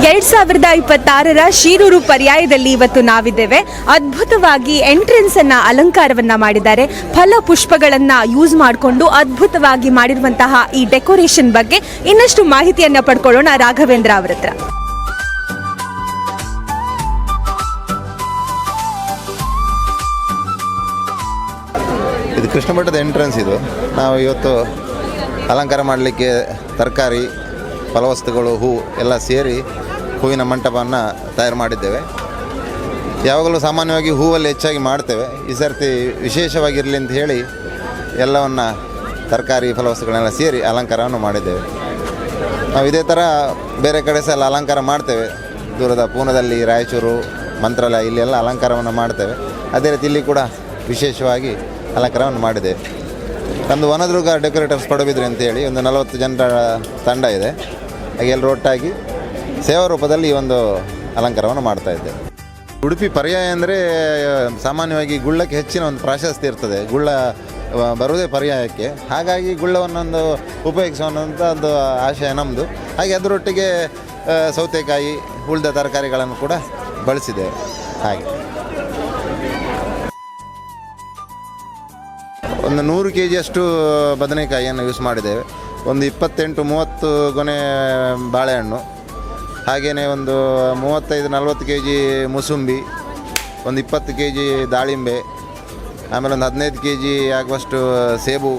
2026ರ ಶೀರೂರು ಪರ್ಯಾಯದಲ್ಲಿ ಇವತ್ತು ನಾವಿದ್ದೇವೆ. ಅದ್ಭುತವಾಗಿ ಎಂಟ್ರೆನ್ಸ್ ಅನ್ನ ಅಲಂಕಾರವನ್ನ ಮಾಡಿದ್ದಾರೆ. ಫಲ ಪುಷ್ಪಗಳನ್ನ ಯೂಸ್ ಮಾಡಿಕೊಂಡು ಅದ್ಭುತವಾಗಿ ಮಾಡಿರುವಂತಹ ಈ ಡೆಕೋರೇಷನ್ ಬಗ್ಗೆ ಇನ್ನಷ್ಟು ಮಾಹಿತಿಯನ್ನ ಪಡ್ಕೊಳ್ಳೋಣ ರಾಘವೇಂದ್ರ ಅವರ ಹತ್ರ. ಇದು ಕೃಷ್ಣ ಮಠದ ಎಂಟ್ರೆನ್ಸ್. ಇದು ನಾವು ಇವತ್ತು ಅಲಂಕಾರ ಮಾಡಲಿಕ್ಕೆ ತರಕಾರಿ, ಫಲವಸ್ತುಗಳು, ಹೂ ಎಲ್ಲ ಸೇರಿ ಹೂವಿನ ಮಂಟಪವನ್ನು ತಯಾರು ಮಾಡಿದ್ದೇವೆ. ಯಾವಾಗಲೂ ಸಾಮಾನ್ಯವಾಗಿ ಹೂವಲ್ಲಿ ಹೆಚ್ಚಾಗಿ ಮಾಡ್ತೇವೆ. ಈ ಸರ್ತಿ ವಿಶೇಷವಾಗಿರಲಿ ಅಂತ ಹೇಳಿ ಎಲ್ಲವನ್ನು ತರಕಾರಿ, ಫಲವಸ್ತುಗಳನ್ನೆಲ್ಲ ಸೇರಿ ಅಲಂಕಾರವನ್ನು ಮಾಡಿದ್ದೇವೆ. ನಾವು ಇದೇ ಥರ ಬೇರೆ ಕಡೆ ಸಹ ಎಲ್ಲ ಅಲಂಕಾರ ಮಾಡ್ತೇವೆ. ದೂರದ ಪೂನಾದಲ್ಲಿ, ರಾಯಚೂರು, ಮಂತ್ರಾಲಯ ಇಲ್ಲೆಲ್ಲ ಅಲಂಕಾರವನ್ನು ಮಾಡ್ತೇವೆ. ಅದೇ ರೀತಿ ಇಲ್ಲಿ ಕೂಡ ವಿಶೇಷವಾಗಿ ಅಲಂಕಾರವನ್ನು ಮಾಡಿದ್ದೇವೆ. ನಮ್ಮದು ವನದುರ್ಗ ಡೆಕೋರೇಟರ್ಸ್ ಪಡುಬಿದ್ರಿ ಅಂತೇಳಿ ಒಂದು 40 ಜನರ ತಂಡ ಇದೆ. ಹಾಗೆ ಎಲ್ಲರೂ ಒಟ್ಟಾಗಿ ಸೇವಾ ರೂಪದಲ್ಲಿ ಈ ಒಂದು ಅಲಂಕಾರವನ್ನು ಮಾಡ್ತಾಯಿದ್ದೇವೆ. ಉಡುಪಿ ಪರ್ಯಾಯ ಅಂದರೆ ಸಾಮಾನ್ಯವಾಗಿ ಗುಳ್ಳಕ್ಕೆ ಹೆಚ್ಚಿನ ಒಂದು ಪ್ರಾಶಸ್ತ್ಯ ಇರ್ತದೆ. ಗುಳ್ಳ ಬರುವುದೇ ಪರ್ಯಾಯಕ್ಕೆ. ಹಾಗಾಗಿ ಗುಳ್ಳವನ್ನೊಂದು ಉಪಯೋಗಿಸುವಂಥ ಒಂದು ಆಶಯ ನಮ್ಮದು. ಹಾಗೆ ಅದರೊಟ್ಟಿಗೆ ಸೌತೆಕಾಯಿ, ಉಳಿದ ತರಕಾರಿಗಳನ್ನು ಕೂಡ ಬಳಸಿದ್ದೇವೆ. ಹಾಗೆ ಒಂದು 100 kg ಬದನೆಕಾಯಿಯನ್ನು ಯೂಸ್ ಮಾಡಿದ್ದೇವೆ. ಒಂದು 28-30 ಗೊನೆ ಬಾಳೆಹಣ್ಣು, ಹಾಗೆಯೇ ಒಂದು 35-40 kg ಮೂಸಂಬಿ, ಒಂದು 20 kg ದಾಳಿಂಬೆ, ಆಮೇಲೆ ಒಂದು 15 kg ಆಗುವಷ್ಟು ಸೇಬು,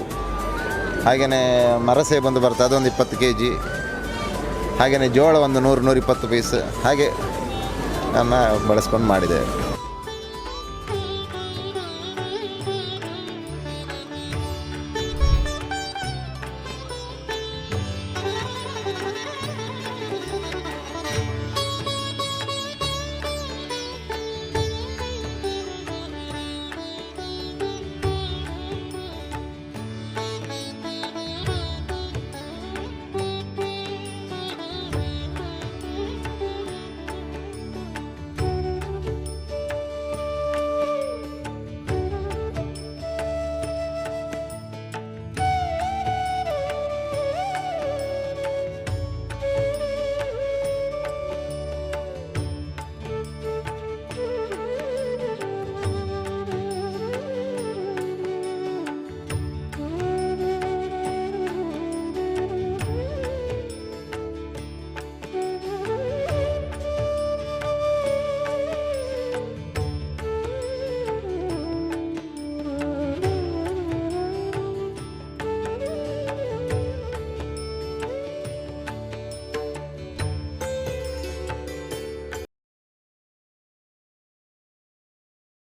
ಹಾಗೆಯೇ ಮರಸೇಬು ಒಂದು ಬರ್ತದೆ, ಅದೊಂದು 20 kg, ಹಾಗೆಯೇ ಜೋಳ ಒಂದು 100-120 ಪೀಸ್, ಹಾಗೆ ಬಳಸ್ಕೊಂಡು ಮಾಡಿದ್ದೇವೆ.